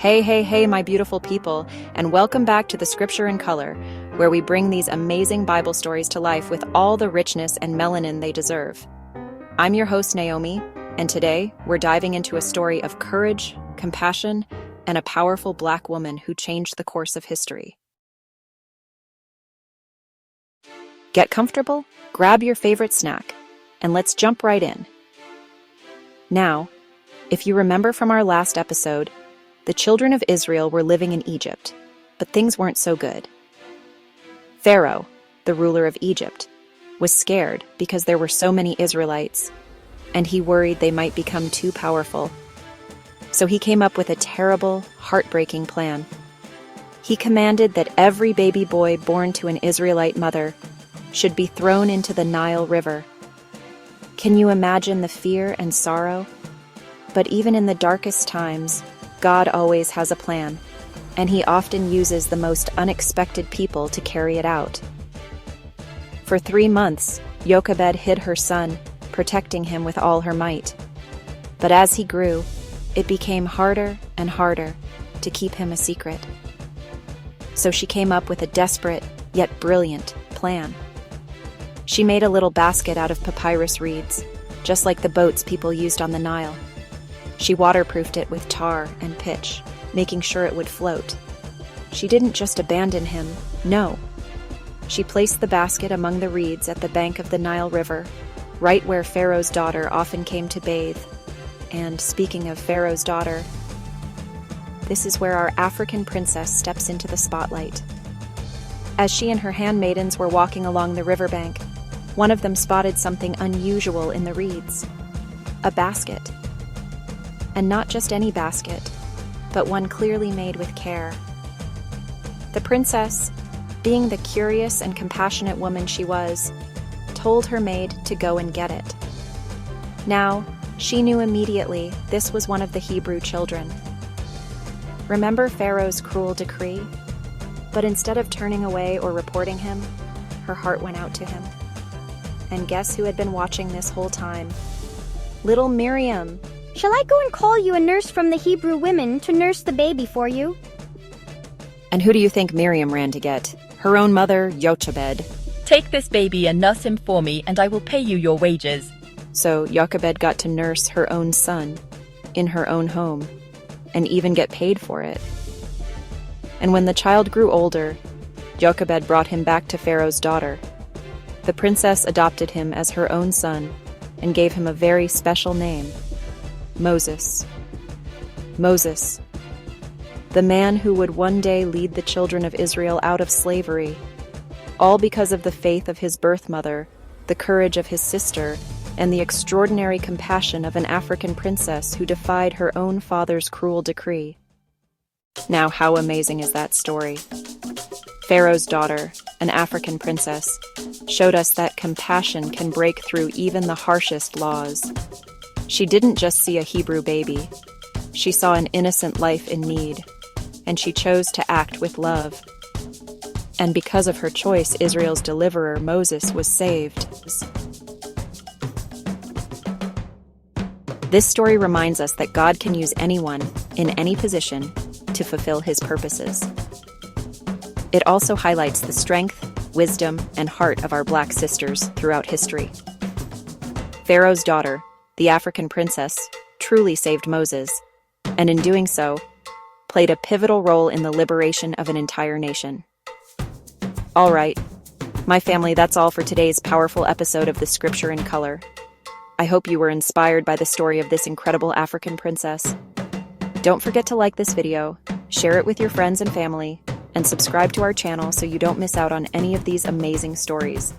Hey, my beautiful people, and welcome back to the Scripture in Color, where we bring these amazing Bible stories to life with all the richness and melanin they deserve. I'm your host, Naomi, and today we're diving into a story of courage, compassion, and a powerful Black woman who changed the course of history. Get comfortable, grab your favorite snack, and let's jump right in. Now, if you remember from our last episode, the children of Israel were living in Egypt, but things weren't so good. Pharaoh, the ruler of Egypt, was scared because there were so many Israelites, and he worried they might become too powerful. So he came up with a terrible, heartbreaking plan. He commanded that every baby boy born to an Israelite mother should be thrown into the Nile River. Can you imagine the fear and sorrow? But even in the darkest times, God always has a plan, and he often uses the most unexpected people to carry it out. For 3 months, Jochebed hid her son, protecting him with all her might. But as he grew, it became harder and harder to keep him a secret. So she came up with a desperate, yet brilliant, plan. She made a little basket out of papyrus reeds, just like the boats people used on the Nile. She waterproofed it with tar and pitch, making sure it would float. She didn't just abandon him, no. She placed the basket among the reeds at the bank of the Nile River, right where Pharaoh's daughter often came to bathe. And speaking of Pharaoh's daughter, this is where our African princess steps into the spotlight. As she and her handmaidens were walking along the riverbank, one of them spotted something unusual in the reeds: a basket. And not just any basket, but one clearly made with care. The princess, being the curious and compassionate woman she was, told her maid to go and get it. Now, she knew immediately this was one of the Hebrew children. Remember Pharaoh's cruel decree? But instead of turning away or reporting him, her heart went out to him. And guess who had been watching this whole time? Little Miriam. Shall I go and call you a nurse from the Hebrew women to nurse the baby for you? And who do you think Miriam ran to get? Her own mother, Jochebed. Take this baby and nurse him for me, and I will pay you your wages. So Jochebed got to nurse her own son in her own home, and even get paid for it. And when the child grew older, Jochebed brought him back to Pharaoh's daughter. The princess adopted him as her own son and gave him a very special name: Moses. Moses, the man who would one day lead the children of Israel out of slavery, all because of the faith of his birth mother, the courage of his sister, and the extraordinary compassion of an African princess who defied her own father's cruel decree. Now, how amazing is that story? Pharaoh's daughter, an African princess, showed us that compassion can break through even the harshest laws. She didn't just see a Hebrew baby. She saw an innocent life in need, and she chose to act with love. And because of her choice, Israel's deliverer, Moses, was saved. This story reminds us that God can use anyone, in any position, to fulfill his purposes. It also highlights the strength, wisdom, and heart of our Black sisters throughout history. Pharaoh's daughter, the African princess, truly saved Moses, and in doing so, played a pivotal role in the liberation of an entire nation. All right, my family, that's all for today's powerful episode of the Scripture in Color. I hope you were inspired by the story of this incredible African princess. Don't forget to like this video, share it with your friends and family, and subscribe to our channel so you don't miss out on any of these amazing stories.